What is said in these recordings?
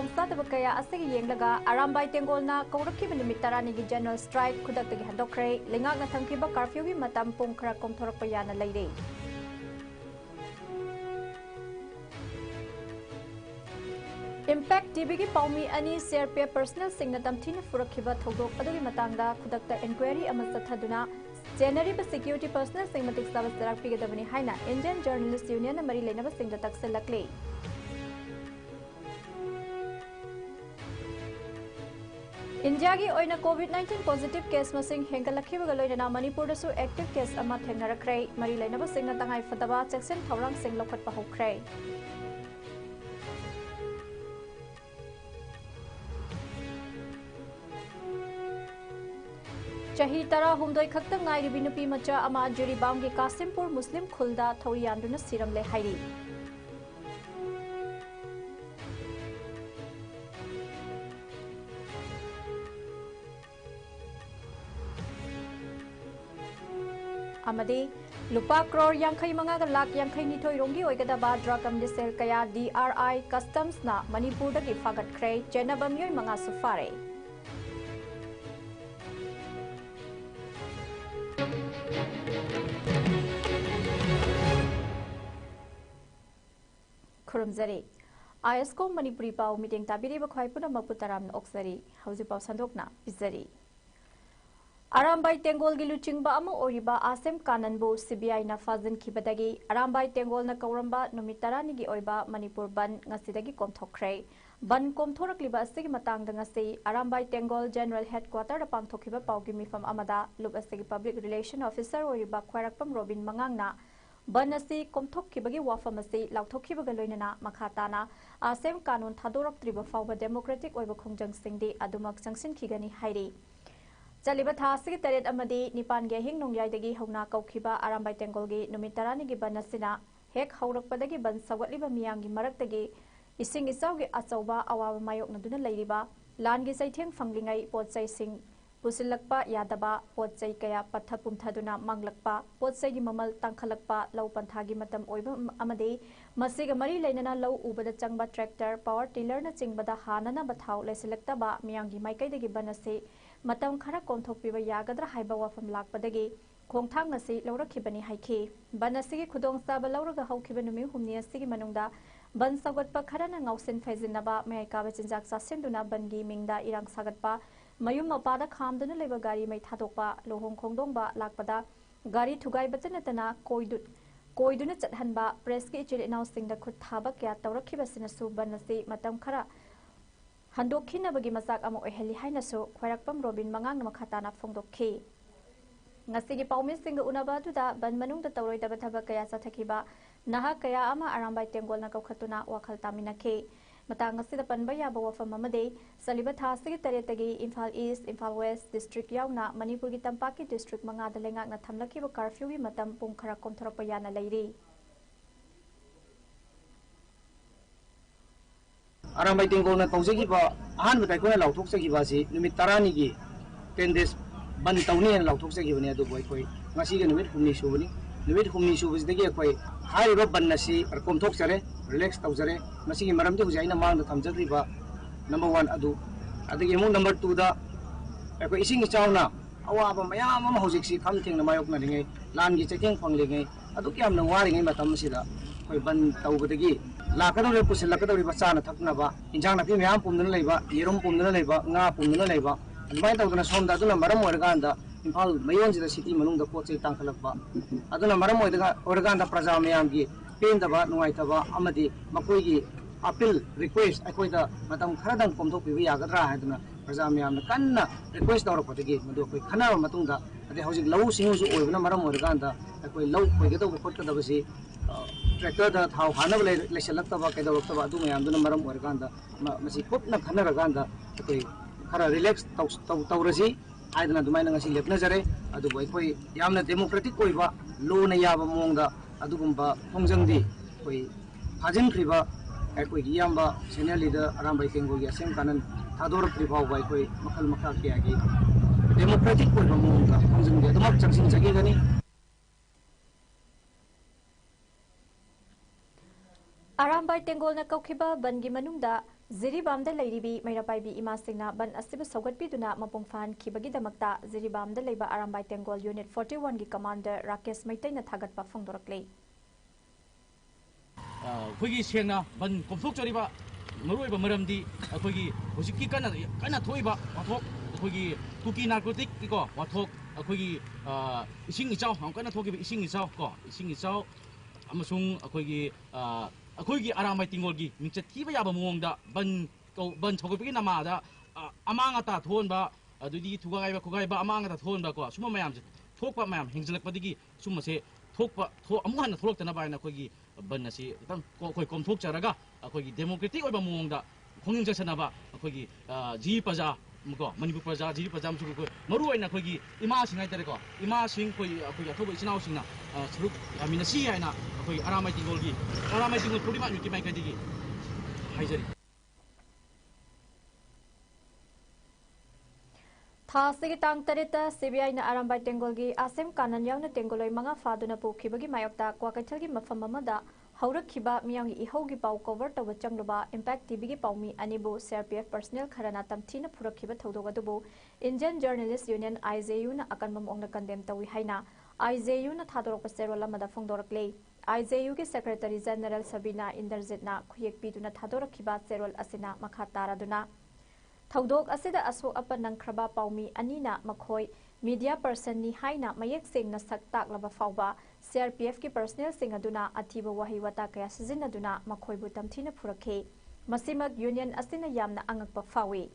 ꯈꯨꯗꯣꯡꯆꯥꯗꯕ ꯀꯌꯥ ꯑꯁꯤꯒꯤ ꯌꯦꯡꯂꯒ ꯑꯔꯥꯝꯕꯥꯏ ꯇꯦꯡꯒꯣꯜꯅ ꯀꯧꯔꯛꯈꯤꯕ ꯅꯨꯃꯤꯠ 10ꯅꯤꯒꯤ ꯖꯦꯅꯔꯦꯜ ꯁ꯭ꯇ꯭ꯔꯥꯏꯛ ꯈꯨꯗꯛꯇꯒꯤ ꯍꯟꯗꯣꯛꯈ꯭ꯔꯦ꯫ ꯂꯩꯉꯥꯛꯅ ꯊꯝꯈꯤꯕ ꯀꯔꯐ꯭ꯌꯨꯒꯤ ꯃꯇꯝ ꯄꯨꯡ ꯈꯔ ꯀꯣꯝꯊꯣꯔꯛꯄ ꯌꯥꯅ ꯂꯩꯔꯦ꯫ ꯏꯝꯄꯦꯛ ꯇꯤꯚꯤꯒꯤ ꯄꯥꯎꯃꯤ ꯑꯅꯤ ꯁꯤआꯔꯄꯤएफ ꯄꯔꯁꯅꯦꯜꯁꯤꯡꯅ ꯇꯝꯊꯤꯅ ꯐꯨꯔꯛꯈꯤꯕ ꯊꯧꯗꯣꯛ ꯑꯗꯨꯒꯤ ꯃꯇꯥꯡꯗ ꯈꯨꯗꯛꯇ ꯏꯟꯀ꯭ꯋꯥꯏꯔꯤ ꯑꯃ ꯆꯠꯊꯗꯨꯅ ꯆꯦꯟꯅꯔꯤꯕ ꯁꯦꯀ꯭ꯌꯨꯔꯤꯇꯤ ꯄꯔꯁꯅꯦꯜꯁꯤꯡ ꯃꯇꯤꯛ ꯆꯥꯕ ꯆꯩꯔꯥꯛ ꯄꯤꯒꯗꯕꯅꯤ ꯍꯥꯏꯅ ꯏꯟꯗꯤꯌꯟ ꯖꯔꯅꯦꯂꯤꯁꯠ ꯌꯨꯅꯤꯌꯟꯅ ꯃꯔꯤ ꯂꯩꯅꯕꯁꯤꯡꯗ ꯇꯛꯁꯤꯜꯂꯛꯂꯤ꯫ इंडिया की कोविड-19 पॉजिटिव केस मसिंग हेंगलखिबगा लोइनना मणिपुरदसु एक्टिव केस अमा थेंगनरख्रे मरी लेनबसिंगना तंगाई फदबा चेक्सिन थौरांगसिंग लौखटपा हौख्रे। चही 18 खक्तंग ngairibi nupi macha ama Jiribam gi Kasimpur Muslim khulda thori yanduna siramle hairi। अमदे लुपा crore यांखई मंगा लाख यांखई निथोई रोंगी ओइगदबा ड्रग अमदे सेल कया DRI कस्टम्स ना मणिपुर दगी फागतख्रे चेनबम योय मंगा सुफारे। खुरमजरी ISCOM मणिपुरी पाव मीटिंग ताबिरी बखवाई पुना मपुतराम ओक्सरी हौजी पाव संदोकना पिजरी। अरामबाई तेंगोल की लुचिंगबा अमा ओरिबा आसेम काननबु CBI ना फाजिन खिबदगी अरामबाई तेंगोल ना कौरंबा नुमित 10 निगी ओइबा मणिपुर बन ngasiदगी कोमथोखरे। बन कोमथोरकलिबा असिगी मतंगदा ngasi Arambai Tenggol general headquarter दा पांगथोखिबा पावगी मिफम अमदा लुप असिगी पब्लिक रिलेशन ऑफिसर ओरिबा ख्वारकपम रोबिन मंगांगना बन असि कोमथोखिबगी वाफम असि लाउथोखिबगा लोइनना मखाताना आसेम कानून थादोरक्त्रिबा फावबा डेमोक्रेटिक ओइबा खोंजंगसिंगदी अदुमक चंगसिनखिगनी हाइरि। चलिबा थासिगी तरेट अमदी निपान गे हिंग नोंगयाइदगी हौना कौखिबा अरामबाई तेंगोलगी नुमित 10 निगी बन असिना हेक हौरकपदगी बन सवगलिबा मियांगी मरक्तगी इसिंग इचाउगी अचौबा अवाबा मायोकनदुना लैरिबा लानगी चैथेंग फंगलिंगै पोतचैसिंग पुसिलक्पा यादबा पोतचै कया पत्था पुमथादुना मांगलक्पा पोतचैगी ममल तांखलक्पा लौ पंथागी मतम ओइबा अमदे मसिगा मरी लैनना लौ उबदा चंगबा ट्रैक्टर पावर टिलरना चिंगबदा हानना बथाव लेसिलक्तबा मियांगी माइकैदगी बनसे मतम खरा कोंथोकपिबा यागद्रा हाइबा वाफम लाकपदगी खोंथांग ngasi लौरखिबनी हाइखि। बन असिगी खुदोंचाबा लौरगा हौखिबा नुमि हुमनि असिगी मनुंगदा बन सगतपा खरना ngausin फैजिनबा मेयकाबा चिंजाक चासिनदुना बनगी मिंगदा इरांग सागतपा मयुम मपादा खामदुना लेबा गारी मै थादोकपा लोहोंग खोंगदोंबा लाकपदा गारी थुगाई बचनतना कोइदुना चटहनबा प्रेसकी इचिल इनाउसिंगदा खुद थाबा क्या तौरखिबसिनसु बन असि मतम खरा हंदोखिनबगी मजाक अमा ओइहली हाइनसु ख्वारकपम रोबिन मंगांग मखाताना फोंदोखि। ngasiगी पाउमिसिंग उनबा दुदा बन मनुंगदा तौरोइदबा थबा कया चथखिबा नहा कया अमा अरामबाई तेंगोलना कौखतुना वाखल तामिनखि। मतंग असिदा पनबा याबा वफम अमदे सलिबा थासिगी तरेतगी Imphal east Imphal west district यावना मणिपुरगी तंपाकी डिस्ट्रिक्ट मंगादा लेंगाकना थमलखिबा कर्फ्यूगी मतम पुंग खरा कोमथोरकपा याना लैरि। अरामबाई तेंगोलना तौजगिबा अहानबा ताइकोना लाउथोकसगिबा सि नुमित 10 निगी 10 days बन तौनी लाउथोकसगिबनी अदु बोयखोय ngasiga नुमित हुमनि सुबनी नुमित हुमनि सुबसिदगी अखोय हाइबा बननसी कोमथोकसरे रिलैक्स तौजरे मसिगी मरमदि हुजाइना मांगदा थमजग्रिबा नंबर 1 अदु अदगी मु नंबर 2 दा अखोय इसिंग इचाउना अवाबा मयाम अमा हुजिक्सी खमथेंगना मायोकनरिङै लानगी चैथेंग फंगलिङै अदु क्यामना वारिङै मतमसिदा अखोय बन तौबदगी लाकदौरे पुसिलकदौरिबा चाना थकनबा इंजांग नापि मयाम पुमदुना लैबा येरुम पुमदुना लैबा nga पुमदुना लैबा अदुमाय तौदना सोमदा अदुना मरम ओरगांदा इम्फाल मयोनजिदा सिटी मनुंगदा पोचै तांखलकबा अदुना मरम ओरगांदा प्रजा मयामगी पेंदबा नुंगाइतबा अमदि मकोइगी अपील रिक्वेस्ट अखोइदा मतम खरदंग कोमथोकपिबा यागद्रा हायदुना प्रजा मयामना कन्ना रिक्वेस्ट तौरकपदगी मदु अखोइ खनाबा मतुंगदा अदे हौजिक लौ सिंगुसु ओइबना मरम ओरगांदा अखोइ लौ खोइगदौबा खोटकदबसि ट्रैक्टर दा थाव हानब लेसलक्तबा कैदौरक्तबा अदु मयामदुना मरम ओरगांदा मसि कुपना खनरगांदा अखोइ खरा रिलैक्स तौरसि हायदना दुमाइना ngasi लेपनजरे अदुबो अखोइ यामना डेमोक्रेटिक ओइबा लोना याबा मोंगदा अदुगुम्बा खोंजंगदि अखोइ फाजिनख्रिबा अखोइगी यामबा सीनियर लीडर अरामबाई तेंगोलगी असेम कानन थादोरक्त्रि फावबा अखोइ मखल मखा कयागी डेमोक्रेटिक ओइबा मोंगदा खोंजंगदि अदुमक चंगसिन जगिगनी। अरामबाई तेंगोलना कौखिबा बनगी मनुंगदा Ziribamda Ladibi, Mairapai Imasina, Ban Asiba Sogatpiduna, Mapungfan, Kibagidamata, Ziribamda Leba Arambai Tengol Unit 41 gi Commander Rakesh Maitena Thagat Pafong Dorakley. Kuigi Siena, Ban Komfuk Choriba, Maruiba Maramdi, Kuigi, Usiki Kana Toiba, Watok, Kuigi, Tuki Narcotic, Watok, Kuigi, Ising Isao, I'm gonna talk about Ising Isao, Ising Isao, Amasung, Kuigi Arambai Tingolgi, Michatiba Yabamonda, Ban Tokopi Namada, Amangata Tonba, Dudi Tugaiba, Kugaiba, Amangata Tonba, Suma Mam, Talk about Mam, Hinslek Padigi, Suma say, Talk about Amana Talk and Abana Kuigi. Banasi koi komthok charaga akoi democratic oiba mongda khonging jasanaba akoi ji paja muko manipur paja ji paja mu ko maru oina akoi ima singai tare ko ima sing koi akoi athoba isinau singna suruk amina si aina akoi aramai tingol purima ni kimai kadigi haijari Thasigi tang tarita CBI na Arambai Tengolgi Asem Kanan Yauna Tengoloi Manga Faduna Pukibagi Mayokta Kwakachalgi Mafamamada Haurakhiba Miyangi Ihogi Pau cover to Changluba Impact TVgi Paumi Anibu CRPF personnel Kharana Tamtina Purakiba Thodogadubu Indian Journalist Union IJU na Akanmam Ongna Condemn Tawi Haina IJU na Thadorok Pasero Lamada Fongdorakley IJU ki Secretary General Sabina Inderzitna Kuyek Piduna Thadorokhiba Serol Asina Makataraduna Thaudok asida aso apa nangkraba paumi anina makhoi media person ni haina mayek sengna saktak laba fawba CRPF ki personnel sing aduna athiba wahi wata kaya sizin aduna makhoi bu tamthina phurakhe masimak union asina yamna angakpa fawi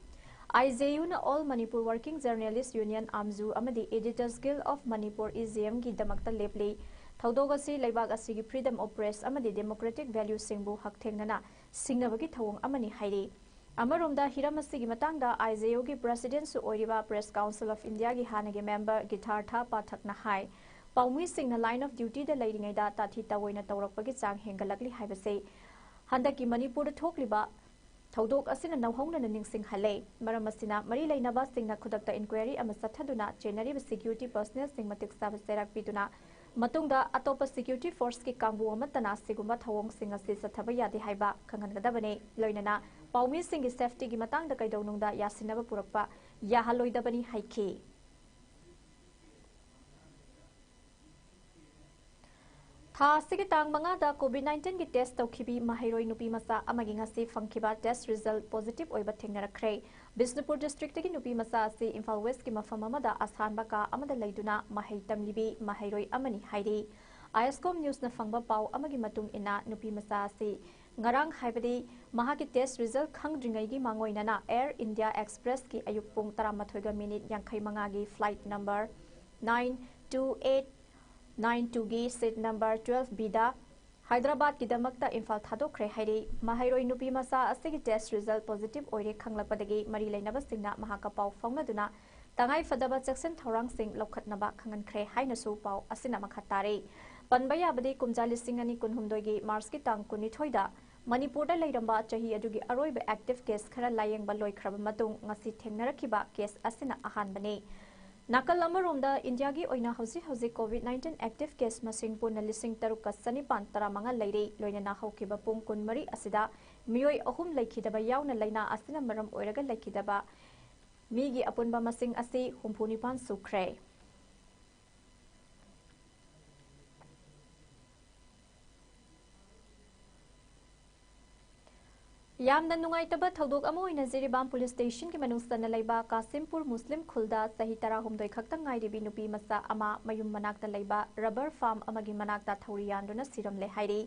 IJU na All Manipur Working Journalists Union Amzu amadi Editors Guild of Manipur EJM gi damakta lepli Thaudok asi leibak asigi freedom of press amadi democratic values singbu hakthengnana singnabagi thawong amani hairi Amarumda Hiramasi Matanga IJU ki President su Oiriba Press Council of India gi Hanagi member Gitartha Pathakna Hai Paumi Singna line of duty da Lading da Tati Tawoina Taurakpagi Chang Hengalakli Haibase Handaki Manipur da Thokliba Thaudok asina Nauhongna Ningsing Hale Maramasina Mari Lainaba Singna Kudakta Inquiry Amasathaduna General Security Personnel Sing Matik Sabaserak Pituna Matungda Atopa Security Force ki Kambu Amatana Siguma Thawong Singa Sisataba Yadi Haiba Kangangadabane Loinana Paumi Singh safety gi matang da kaidonungda yasinaba purakpa yahaloidabani haiki Tha sigi tang manga da COVID-19 gi test tawkhibi mahairoi nupi masa amagi ngasi fangkhiba test result positive oiba thengnarakre Bisnupur district gi nupi masa asi Imphal West gi mafam amada asanba ka amada leiduna mahai tamlibi mahairoi amani hairi ISCOM news na fangba pau amagi matung ina nupi masa asi Ngarang haibadi mahaki test result khangdringai gi mangoinana Air India Express ki ayuk pung 13 minute yangkhai manga gi flight number 92892 gi seat number 12B da Hyderabad ki damakta Imphal thadokre hairi mahairoi nupi masa asigi test result positive oire khanglakpadagi mari leinaba singna mahaka pau phangmaduna tangai fadaba section thorang sing lokhatnaba khangankre hainasu pau asina makhatare Panbaya badi kumjali singani kunhumdoi gi Mars ki tang kunithoi da Manipur da leiramba chahi adugi aroiba active case khara layeng ba loikraba matung ngasi thengnarakhiba case asina ahan bane Nakal amaromda India gi oina hausi COVID-19 active case masing puna lising taruka sanipan taramanga leire loinana haukiba pung kunmari asida miyoi ahum laikhidaba yauna laina asina maram oiraga laikhidaba migi apunba masing asi humpunipan sukre Yamna nungaitaba thaudok ama oina Jiribam police station ki manungsana laiba Kasimpur Muslim khulda sahi tara humdoi khaktang ngairibi nupi masa ama mayum manakta laiba rubber farm amagi manakta thauri yanduna siramle hairi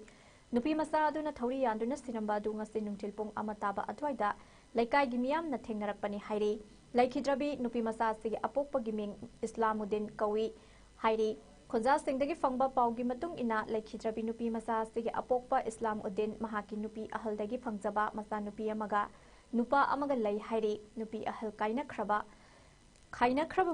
nupi masa aduna thauri yanduna siramba du ngasi nungthilpung amataba atwaida laikai gi miyamna thengnarakpani hairi laikhidrabi nupi masa sigi apokpa gi ming Islamuddin kawi hairi Khonja Singhdagi fangba paugi matung ina laikhidrabi nupi masa sigi apokpa Islamuddin mahaki nupi ahaldagi fangjaba masa nupi amaga nupa amaga lai hairi nupi ahal khaina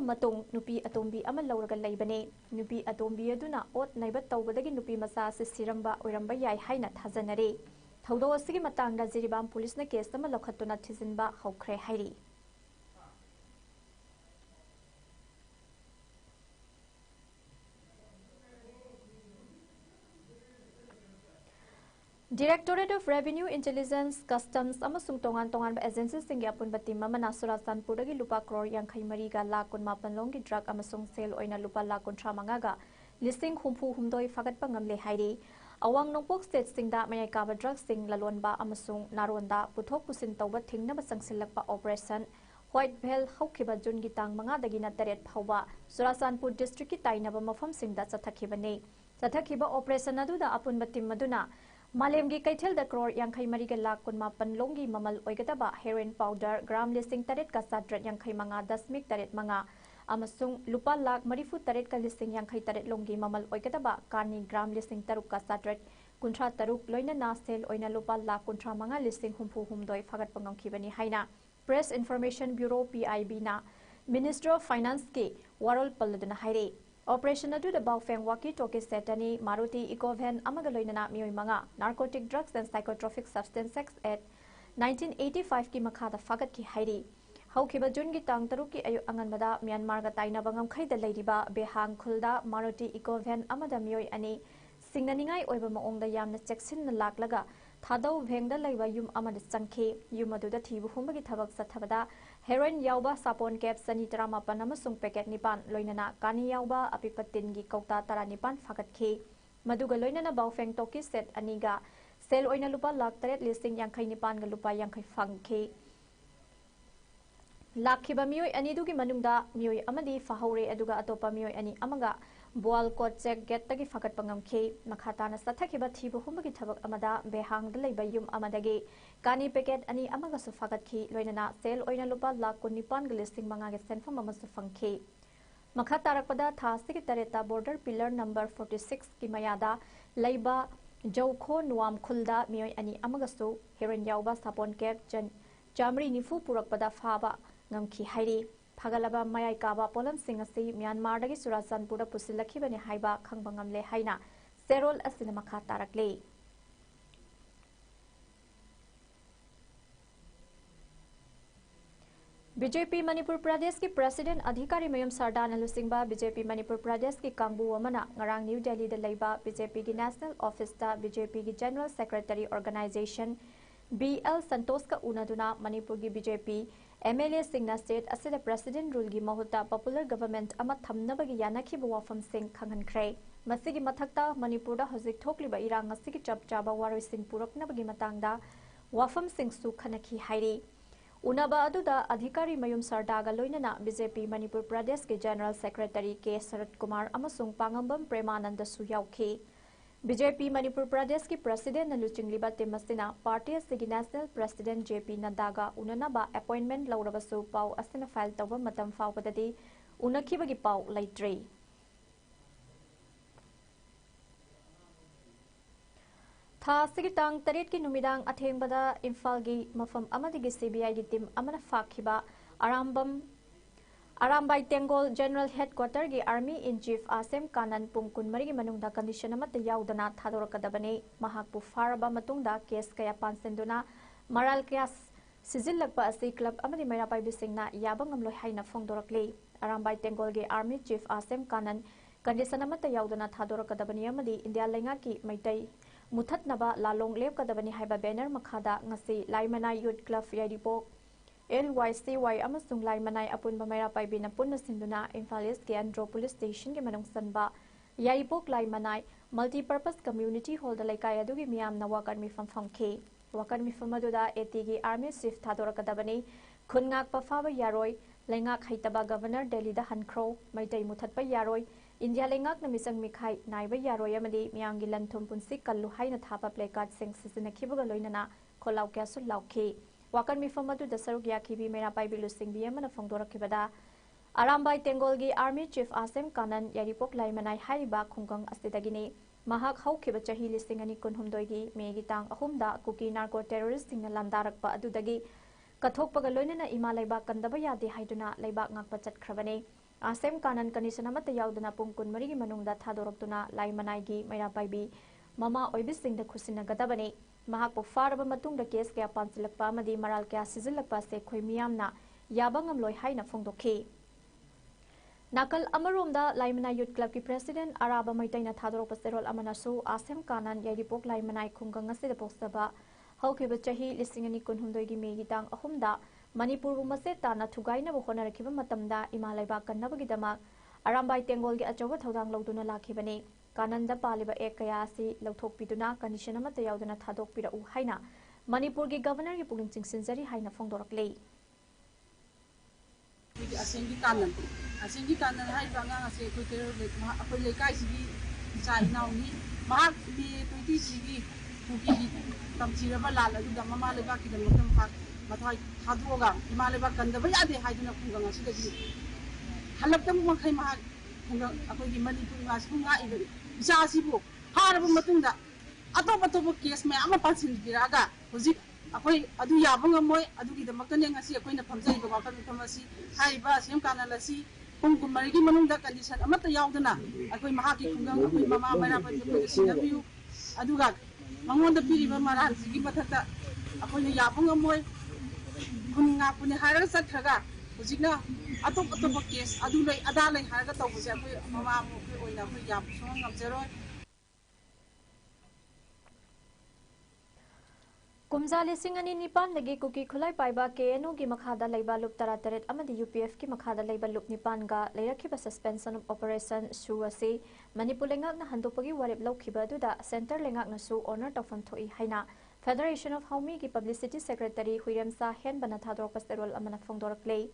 matung nupi atombi ama lauraga laibane nupi atombi aduna ot naiba tawbadagi nupi masa se siramba oiramba yai haina thajanare thaudo asigi matangda Jiribam police na case ama lokhatuna thisinba haukhre hairi Directorate of Revenue Intelligence Customs amasung tongan agencies singi apun bati mamana Surasanpurdagi lupa crore yankhai mariga lakun mapanlonggi drug amasung sale oina lupa lakun tramangaga listing humpu humdoi fagat pangamle hairi awang nongpok state singda mayai kaba drug sing lalonba amasung naronda puthok pusin tawba thingnaba sangsilakpa operation White Bell haukiba jun gitang manga dagina taret phawba Surasanpur district ki tainaba mafam singda chathakibane chathakiba operation aduda apun bati maduna Malemgi Kaitel da crore yankhai mariga lak kun mapan longgi mamal oigataba heroin powder gram listing taret ka sadrat yankhai manga dasmik taret manga amasung lupa lak marifu taret ka listing yankhai taret longgi mamal oigataba kani gram listing taruk ka sadrat kuntra taruk loina na sel oina lupa lak kuntra manga listing humpu humdoi fagat pangam khibani haina Press Information Bureau PIB na Minister of Finance ke warol palladuna haire Operation adu the Baufeng Waki Toki Setani Maruti Ecovan Amagaloina Mui Manga Narcotic Drugs and Psychotropic Substance Act 1985 ki Makada Fagat ki Hairi Haukiba Jungi Tang Taruki Ayu Anganmada Myanmar Gataina Bangam Kaida Ladiba Behang Kulda Maruti Ecovan Amada Mui Ani Singnaningai Oiba Maongda Yamna Jackson Laklaga Thadau Vengda Laiba Yum Amada Sanke Yumadu Tibu Humagi Tabak Satabada Heroin Yauba Sapon Cap Sanitra Mapanama Sung Packet Nipan Loinana Kani Yauba Apipatin Gi Kauta Tara Nipan Fagat K Maduga Loinana Baufeng Toki Set Aniga Sel Oina Lupa Lak Taret Listing Yankai Nipan Galupa Yankai Fang K Lakiba Mioi Anidugi Manunda Mioi Amadi Fahaure Aduga Atopa Mioi Ani Amaga Boal Kot Jack Get Tagi Fagat Pangam K Makhatana Satakiba Tibu Humagi Tabak Amada Behang Delay Yum Amadagi Kani Packet Ani Amaga Sufagat Ki Loinana Sel Oina Lupa Lak Kunipan Listing Manga Senfam Amasufang K Makhatarakpada Tha Secretariata Border Pillar number 46 Ki Mayada Laiba Jauko Nuam Kulda Mioi Ani Amagasu Heron Yauba Sapon Cap Jamri Nifu Purakpada Faba Ngamki Hairi Pagalaba Mayai Kaba Polam Singasi Myanmar Dagi Surasanpura Pusilakibani Haiba Kangbangamle Haina Serol Asinamakha Tarakle BJP Manipur Pradesh ki President Adhikari Mayum Sardana Lusingba BJP Manipur Pradesh ki Kangbu Amana Ngarang New Delhi da Laiba BJP ki National Office da BJP ki General Secretary Organization BL Santos ka unaduna Manipur ki BJP MLA Singna State asida President rule gi mahuta Popular Government ama thamnabagi yanakhiba wafam sing khanghankhre masigi mathakta Manipur da hojik thokliba irang ngasigi chapchaba waroi sing puraknabagi matangda wafam sing su khanakhi hairi Unaba aduda Adhikari Mayum Sardaga Loinana BJP Manipur Pradesh ke General Secretary K Sarat Kumar amasung Pangambam Premananda Suyauke BJP Manipur Pradesh ki President Naluchingliba Temasina Party Sigi National President JP Nadaga Unanaba appointment Laurabasu Pau Asina file Tauba Matam Faupadadi Unakibagi Pau Laitre Tha Sigitang Tarit ki Numidang Athengbada Imphal gi Mafam Amadigi CBI gi team Amana Fakhiba Arambai Tengol General Headquarter gi Army in Chief Asem Kanan Pungkun Marigi Manungda condition amata yaudana Thadorakadabane Mahakpu Faraba Matungda case kaya pansenduna Maral Kias Sizillakpa Asi Club Amadi Merapai Bisingna Yabangamloi Haina Fongdorakle Arambai Tengol gi Army Chief Asem Kanan condition amata yaudana Thadorakadabane Amadi India Lenga ki Maitai Muthat Naba Lalong Lep Kadabani Haiba Banner Makhada Ngasi Laimanai Youth Club Yadipok LYCY amasung Laimanai Apun Bamaira Paibina Punna Sinduna Imphalis ke Andro Police Station ke Manung Sanba Yadipok Laimanai Multi-Purpose Community Hall da Laikai Adugi Miam na Wakar Mifam Famke Wakar Mifam Aduda Etigi Army Chief Thadora Kadabani Khungak Pafaba Yaroi Lengak Haitaba Governor Delhi da Hankro Maitai Muthatpa Yaroi India Lengak na Misang Mikhai Naiba Yaroi Amadi Miangi Lanthum Punsi Kallu Haina Thapa Placard Sing Sisina Kibuga Loinana Kolau Kasu Lauke Wakar Mifamadu da Saruk Yakibi Merapai Bilusing Biamana Fongdora Kibada Arambai Tengolgi Army Chief Asem Kanan Yaripok Laimanai Haiba Khunggang Astidagini Mahak Haukiba Chahi Listingani Kunhumdoigi Megitang Ahumda Kuki Narco Terrorist Sing Landarakpa Adudagi Kathokpaga Loinana Imalaiba Kandaba Yade Haiduna Laibak Ngakpa Chatkrabane Asem Kanan Kanisanamata Yaudana Pungkun Marigi Manungda Thadoroktuna Laimanai Merapai Mama Oibising the Kusina Gadabane Mahakpo Faraba Matungda case kaya pansilakpa amadi maral kaya sizilakpa se khoi miyamna yabangam loi haina fongdoke Nakal Amarumda Laimana Youth Club ki President Araba Maitaina Thadoro Paserol Amanasu Asem Kanan Yairipok Laimanai Kungangas the Postaba Hokiba Chahi Lissingani Kunhundogi Megitang Ahumda Manipur Maseta Natugaina Bohona Kiba Matamda Imalaiba Kanabagidama Arambai Tengolgi Achoba Todang Loduna Lakibani Kananda Paliba Ekayasi Lautok Piduna Condition Matayaudana Thadok Pira Uhaina Manipurgi Governor Yupulin Sinsari Haina Fondorakle Asengi kanan hai banga ase ko kero le ko le kai sigi sai naw ni ma bi 20 sigi kuki tamchira ba la la du mama le ba ki dam kam pa mathai hadroga ima le ba kan da ba ya de hai duna kunga ngasi da gi halap tam ma khai ma kunga ako gi mani tu nga sunga i isa si bu har bu matung da atop case me ama pasin biraga hoji akoi adu yabang moy adu gi damak ne ngasi akoi na phamjai ba wakal thamasi hai ba sem kana lasi kung kumari gi manung da condition amata yaudana akoi mahaki kungang akoi mama mara pa ko sinabiu adu ga mangon da piri ba mara gi mathata akoi na yabang moy kunga puni harar sathaga hojikna atop case adu lai ada lai haraga tawbse akoi mama mo ko oina akoi yab song ngamjero Kumzali Singani Nipan Lagi Kuki Kulai Paiba KNU Gi Makhada Laiba Lup Tarataret Amadi UPF Ki Makhada Laiba Lup Nipan Ga Lairakiba Suspension of Operation Suwasi Manipur Lengak na Handopagi Warip Laukiba Duda Center Lengak na Su Honor Tofam Thoi Haina Federation of Haumi Ki Publicity Secretary Huirem Sa Hen Banathador Pasterol Amana Fongdoraklei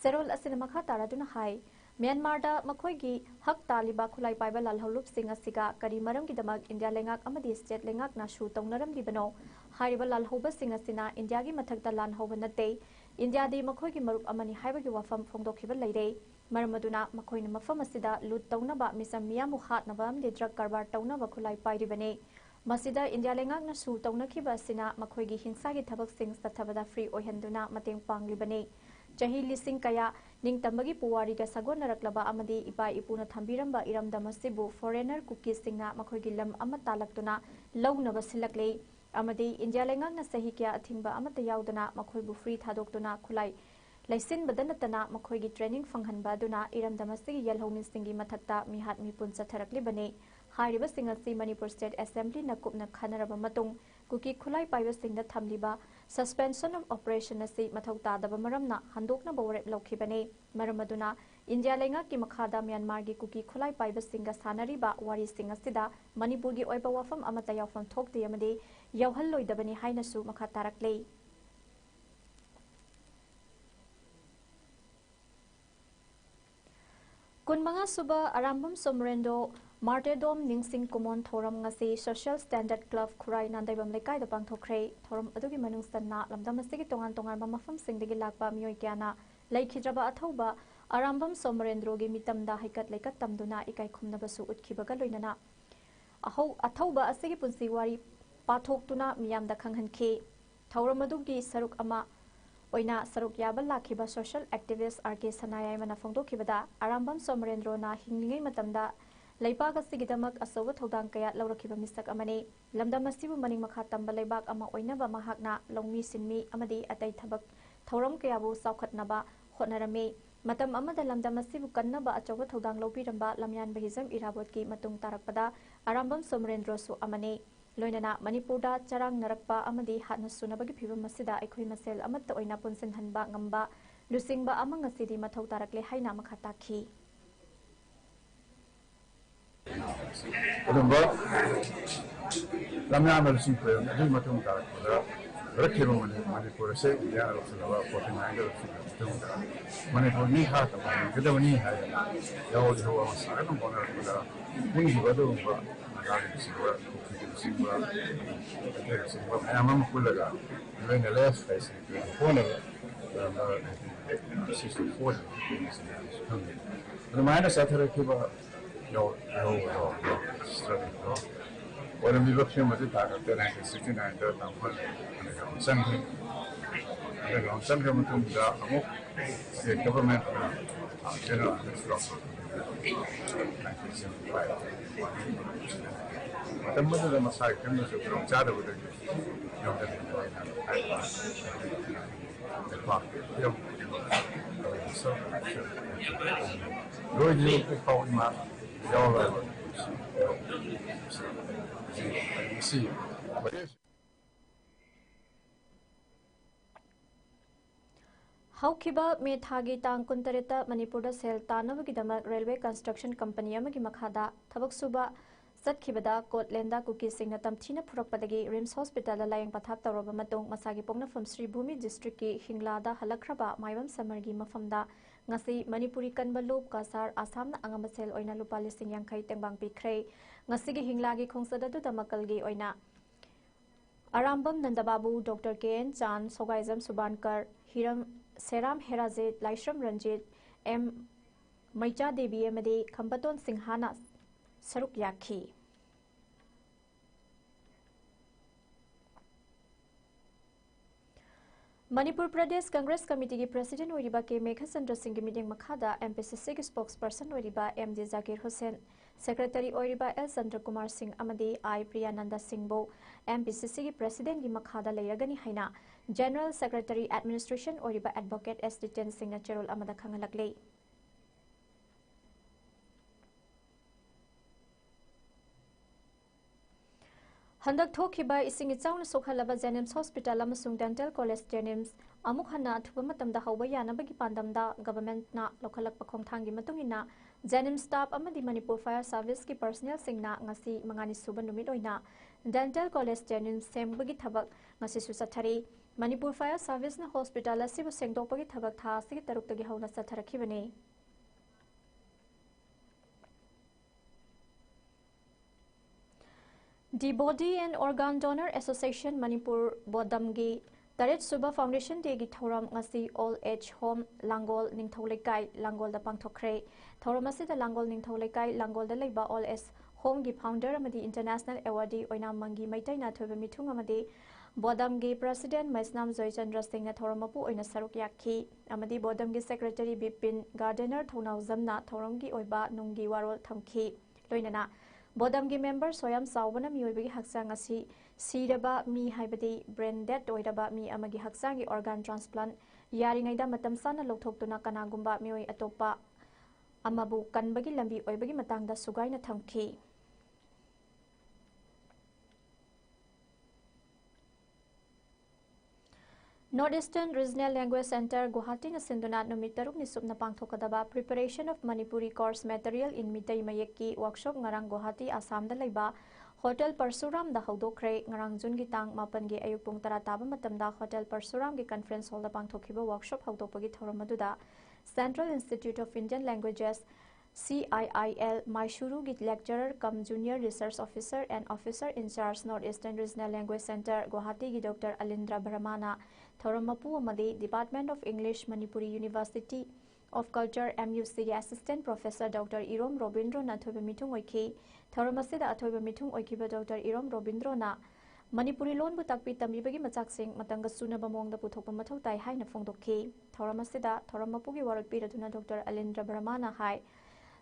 Serol Asina Makha Taraduna Hai Myanmar da Makhoigi Hak Taliba Kulai Paiba Lalholup Singa Siga Kari Maram Ki Damak India Lengak Amadi State Lengak na Su Tongnaram Dibano Hariba Lalhoba Singa Sina India Gi Mathakta Lan Hoba Nate India di Makhoigi Marup Amani Haiba Gi Wafam Fongdokiba Leire Maramaduna Makhoina Mafam Asida Lut Taunaba Misam Miyamu Hatnaba Amdi Drug Karbar Taunaba Kulai Pairibane Masida India Lengak na Su Tongnakiba Sina Makhoigi Hinsagi Thabak Sing Sathabada Free Oihanduna Mateng Panglibane Jahi Lising Kaya Ning Tambagi Puwari ga Sagon Naraklaba Amadi Ipa Ipuna Thambiramba Iramdamasibu Foreigner Cookies Singna Makhoigi Lam Ama Talaktuna Launaba Silakle Amadi India Lengak na Sahi Kya Athingba Amata Yaudana Makhoibu Free Thadoktuna Khulai Laisin Badanatana Makhoigi Training Fanghanba Duna Iramdamasigi Yalhomin Singi Mathakta Mihat Mipun Satharakli Bane Hariba Singasi Manipur State Assembly na Kupna Khanaraba Matung Kuki Khulai Paiba Singda Thamliba Suspension of Operation Asi Mathau Tadaba Maramna Handokna Bawarep Laukibane Maramaduna India Lengak ki Makhada Myanmar gi Kuki Khulai Paiba Singa Sanariba Wari Singa Sida Manipur gi Oiba Wafam Amata Yawfam Thokte Yamade Yawhal Loidabani Hainasu Makha Taraklei Kunmanga Suba Arambam Somrendo Martyrdom Ningsing Kumon Thoram Ngasi Social Standard Club Khurai Nandaibam Lekai da Pangthokhrei Thoram adugi manungsanna lamdamasigi tongan tongan mafam singdagi lakpa mioi kyana laikhidraba athauba Arambam Somrendro gi mitamda haikat leikat tamduna ikai khumnabasu utkibaga loinana athauba asigi punsi wari pathok miyamda khanghanke Thoram adugi saruk ama Oina saruk yabal lakhiba social activist RK Sanayai mana fongdokibada Arambam Somrendro na hinglingai matamda Laibak asigidamak asawa thodang kaya laurakiba misak amani lamdam asibu maning makha tamba laibak ama oinaba mahakna longmi sinmi amadi atai thabak thoram kayabu saukhatnaba hotnarame matam amada lamdam asibu kannaba achawa thodang lobiramba lamyan bahizam irabot ki matung tarakpada Arambam Somrendro su amani loinana Manipurda charang narakpa amadi hatna sunabagi phibam masida aikhoi masel amatta oina punsin hanba ngamba lusingba amang asidi mathau tarakle haina makha takhi Kedua, kami ambil simpel, jadi macam cara kita berkira Manipur se dia harus lepas 49 harus Manipur ni hak apa? Kita ni hak. Jauh jauh masalah tu mana kita pun juga tu apa? Agak sibuk, sibuk. Sibuk. Ayam pun lega. Lain left face. Pun lega. 64. Rumahnya saya kira有struggle 我的米不平我就大概在那个69的当官那个整体那个整体我们的我是 government 现在是说但我这么说根本是不用加的我的用的那个 so Lord, you call him out. Y'all see. But if Haukiba me thagi tang kuntareta Manipur sel tanabagidama railway construction company amagi makhada thabak suba satkibada Kotlenda kuki singna tamthina phurakpadagi Rims Hospital la layang pathak tawraba matung masagi pongnafam Sri Bhumi district ki hinglada halakraba maibam samargi mafamda ngasi Manipuri kanbalup kasar Assam na angamasel oina lupa lising yangkai tengbang pikhrei ngasi gi hinglagi khongsada du damakalgi oina Arambam Nandababu Dr. K.N. Chan Sogaizam Subankar Hiram Seram Herazit Laishram Ranjit M. Maicha Devi Amadi Khambaton Singhana Saruk Yakhi Manipur Pradesh Congress Committee ki President Oiriba K. Megha Chandra Singh meeting Makhada MPCC ki spokesperson Oiriba M. D. Zakir Hussain Secretary Oiriba L. Chandra Kumar Singh Amadi I. Priyananda Singh Bo MPCC ki President ki Makhada Layragani Haina General Secretary Administration Oiriba Advocate S. Diten Singh na Cherol Amada Khangalakle Handak thokiba ising ichawna sokhalaba Jenims Hospital amasung Dental College Jenims amuk hana thuba matamda hauba yanabagi pandamda government na lokhalakpa khongthangi matungina Jenims staff amadi Manipur Fire Service ki personnel singna ngasi mangani suba numit oina Dental College Jenims sembagi thabak ngasi susathari Manipur Fire Service na hospital asibu sengdokpagi thabak tha sigi taruktagi hauna satharakibani The Body and Organ Donor Association Manipur Bodamgi Taret Suba Foundation Day gi thoram ngasi All Age Home Langol Ningthaulekai Langol da pangthokre thoram asida Langol Ningthaulekai Langol da leiba All Age Home gi founder amadi international awardee oina mangi maitai na thoba mithung amadi Bodamgi President Maisnam Joy Chandra Singh na thoramapu oina saruk yakhi amadi Bodamgi Secretary Bipin Gardener Thonau Zamna thoramgi oiba nunggi warol thamki loinana Bodamgi member Soyam Saubana Mioibagi Haksang asi Siraba mi haibadi brain dead oiraba mi amagi Haksangi organ transplant yaringaida matam sana lokthokuna kanagumba mioi atopa amabu kanbagi lambi oibagi matangda sugaina thamki Northeastern Regional Language Center Guwahati na sinduna numit taruk ni subna pangthokadaba preparation of Manipuri course material in Mitai Mayekki workshop ngarang Guwahati Assam da leiba Hotel Parsuram da haudokre ngarang Jun gi tang mapan gi ayuk pung tara taba matamda Hotel Parsuram gi conference hall da pangthokhiba workshop haudokpagi thoram aduda Central Institute of Indian Languages CIIL Maishuru git lecturer cum junior research officer and officer in charge Northeastern Regional Language Center Guwahati gi Dr. Alindra Brahmana Thoramapu amadi Department of English Manipuri University of Culture MUC Assistant Professor Dr. Irom Robindro na thoiba mithung oikhi Thoramasida athoiba mithung oikiba Dr. Irom Robindro na Manipuri lon bu takpi tambibagi machaksing matanga sunaba mongda puthokpa mathau tai haina phongdokhi Thoramasida Thoramapu gi warol piraduna Dr. Alindra Brahmana hai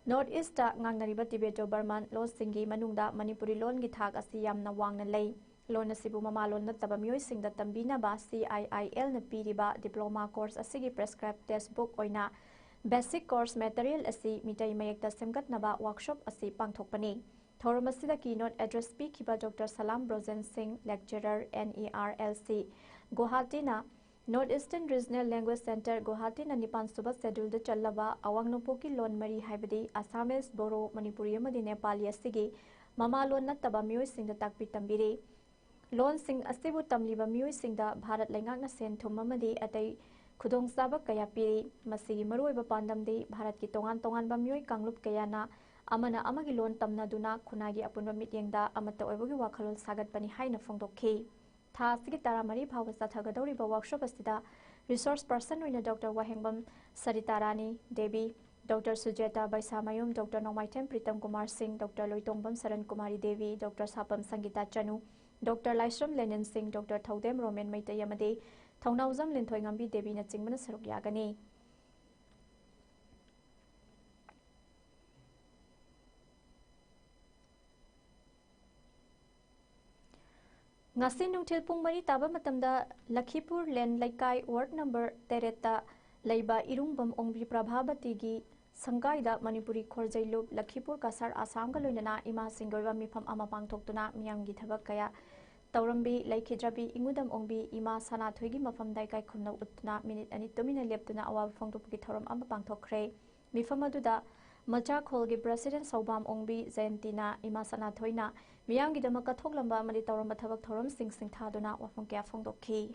North East ta ngangnariba Tibeto Burman lo singi manungda Manipuri lon gi thak asi yamna wangna lei lon asibu mama lon nattaba mioi singda tambina ba CIIL na piriba diploma course asigi prescribed textbook oina basic course material asi mitai mayekta semgatnaba workshop asi pangthokpani thoramasida keynote address pikiba Dr. Salam Brozen Singh lecturer NERLC Guwahati na Northeastern Regional Language Center Guwahati na Nipan Suba schedule da challaba awangnopoki lon mari haibadi Assamese Boro Manipuri amadi Nepali asigi mama lon nattaba mioi singda takpi tambiri lon sing asibu tamliba mioi singda Bharat lengakna sen thum amadi atai khudong saba kaya piri masigi maruiba pandamdi Bharat ki tongan ba mioi kanglup kayana amana amagi lon tamna duna khunagi apunba mityengda amata oibogi wakhalol sagatpani haina phongdokhi tha sigi taramari bhawa sathagadoriba workshop asida resource person oina Dr. Wahengbam Saritarani Devi Dr. Sujeta Baisamayum Dr. Nomaitem Pritam Kumar Singh Dr. Loitombam Saran Kumari Devi Dr. Sapam Sangita Chanu Dr. Laishram Lenin Singh Dr. Thaudem Roman Maitai amadi Thaunauzam Linthoy Ngambi Devi na chingbana saruk yagani Ngasi nungthil pung mari taba matamda Lakhipur Len Laikai ward number 13 ta Leiba Irungbam Ongbi Prabhabati Sangaida Manipuri Khorjailup Lakhipur Kasar Assam Galunana Ima Singoiba Mifam Ama Pangthoktuna Miyamgi Thabak Kaya Taurambi Laikhidrabi Ingudam Ongbi Ima Sana Thoigi Mafam Daikai Khumna Utna Minute Ani Tumina Leptuna Awab Phongtopki Thoram Ama Pangthokre Mifam aduda Macha Kholgi President Saubam Ongbi Zayantina Ima Sana Thoina Miyamgi Damaka Thoklamba Madi Tauramba Thabak Thoram Sing Thaduna Wafam Kya Phongtokki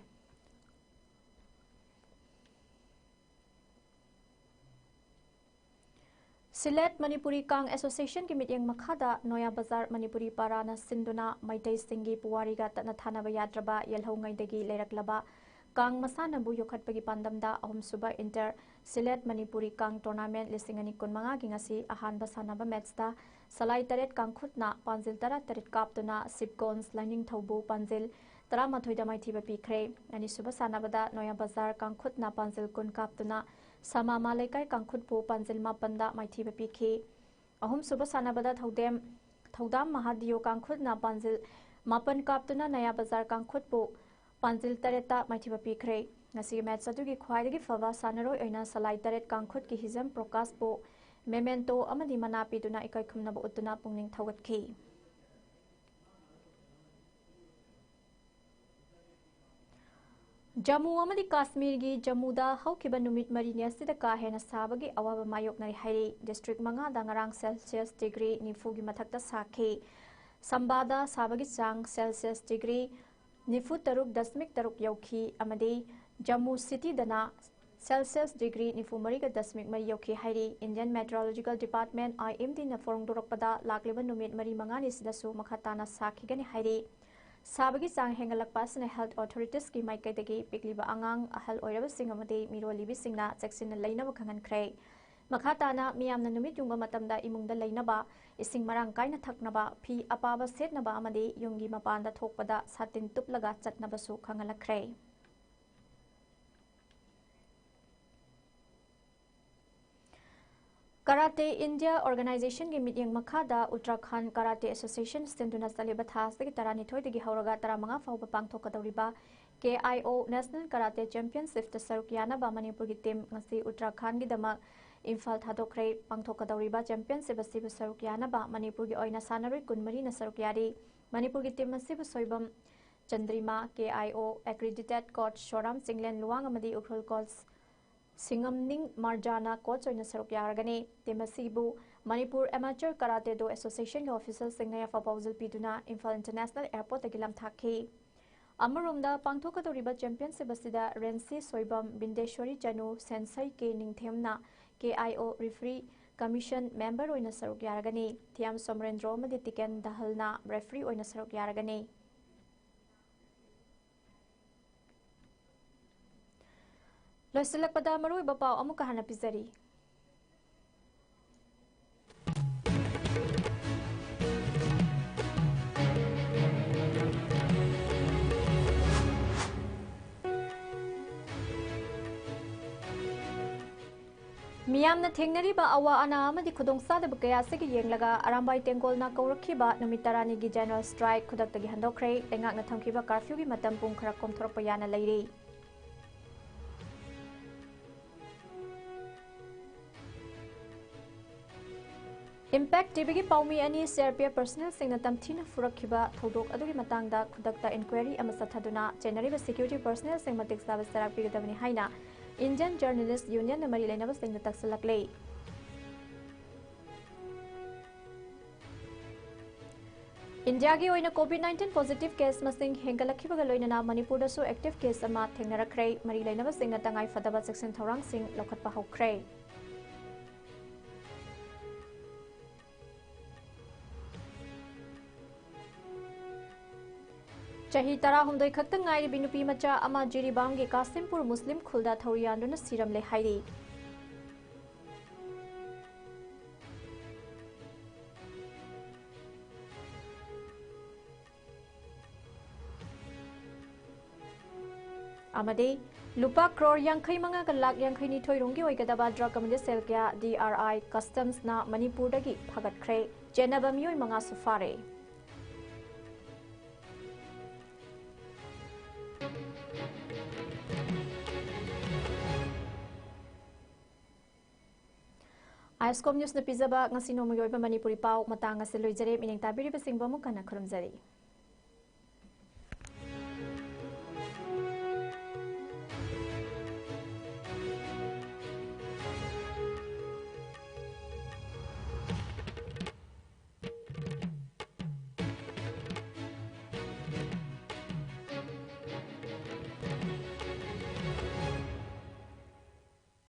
Silet Manipuri Kang Association ki mityang makhada Noya Bazar Manipuri Parana Sinduna Maitai Singi Puwariga Tatna Thanaba Yadraba Yelhau Ngaidagi Leiraklaba Kang Masana Bu Yokhatpagi Pandamda Ahum Suba Inter Silet Manipuri Kang Tournament Lisingani Kunmanga Gingasi Ahan Basanaba Matchda Salai Taret Kang Khutna Panzil Tara Taret Kaptuna Sipgons Lining Thaubu Panzil Tara Mathoida Maithiba Pikre Ani Suba Sanabada Noya Bazar Kang Khutna Panzil Kun Kaptuna Sama Malaikai Kangkhutpu Panzil Mapanda Maithiba Pikhi Ahum Suba Sanabada Thaudam Mahadiyo Kangkhutna Panzil Mapan Kaptuna Naya Bazar Kangkhutpu Panzil Tareta Maithiba Pikre Ngasi match adugi khwaidagi fava sanaroi oina Salai Taret Kangkhut ki hizam Prokas po memento amadi manapi tuna ikai khumnaba utuna pungning thawatki Jammu amadi Kashmir gi Jammuda haukiba numit marini asida ka hena sabagi awaba mayok nari hairi district manga da ngarang Celsius degree nifu gi mathakta sakhe Sambada sabagi chang Celsius degree nifu taruk dasmik taruk yauki amadi Jammu city dana Celsius degree nifu mariga dasmik mari yauki hairi Indian Meteorological Department IMD na forong durokpada lakliba numit mari mangani sidasu makhatana sakhigani hairi Sabagi sang hengalakpa sina health authorities ki maikaidagi pikliba angang ahal oiraba singamadi mirolibi singna jacksina lainaba khangankhre makhatana miyamna numit yungba matamda imungda lainaba ising marang kaina thaknaba phi apaba setnaba amadi yungi mapanda thokpada satin tuplaga chatnaba su khangalakre Karate India Organization ki meeting makhada Uttarakhand Karate Association Stenduna Saliba Thas dagi tarani thoi dagi hauraga taramanga fauba pangthokadoriba KIO National Karate Championship ta sarukiyana ba Manipur gi team ngasi Uttarakhand gi dama Imphal thadokre pangthokadoriba championship asibu sarukiyana ba Manipur gi oina sanaroi kunmari na sarukiyari Manipur gi team asibu soibam Chandrima KIO accredited coach Shoram Singlen Luang amadi Ukrul coach Singamning Marjana coach oina sarukyaragani Temasibu Manipur Amateur Karate Do Association official Singnaya Fapawzul Piduna Imphal International Airport agilam thakhi Amarumda Pangthokadoriba Championship asida Rensi Soibam Bindeshwari Janu Sensai ke Ningthemna KIO Referee Commission member oina sarukyaragani Thiam Somrendro amadi Tiken Dahalna referee oina sarukyaragani Loisilak pada marui bapau amuka hana pizari. Miyamna thengnariba awa ana amadi khudongsa da bakaya segi yenglaga arambai tengol na kaurakhiba numitarani gi general strike khudaktagi handokre engak na thamkiba curfew gi matam pung khara komthorpa yana leiri. Impact TV ki paumi ani CRPF personnel singna tamthina furakhiba thodok adugi matangda khudakta inquiry ama sathaduna general security personnel sing matik saba sarak pigadabani haina Indian Journalist Union na mari lainaba singna taksalakle India gi oina COVID-19 positive case masing hengalakhiba loinana Manipur da so active case ama thengnarakre mari lainaba singna tangai fadaba section thorang sing lokhatpa hokre Chahi tara humdoi khakta ngai binupi macha ama Jiribam gi Kasimpur Muslim khulda thorianduna siram le hairi Amade lupa crore yangkhai manga ka lak yangkhai ni thoirungi oigadaba drug amade sel kya DRI customs na Manipur dagi phagat khre jenaba mioi manga sufare ISCOM News na pizaba ngasi no moyoy pa Manipuri pau matang ase loijare mining tabiri besing bamu kana khurumjari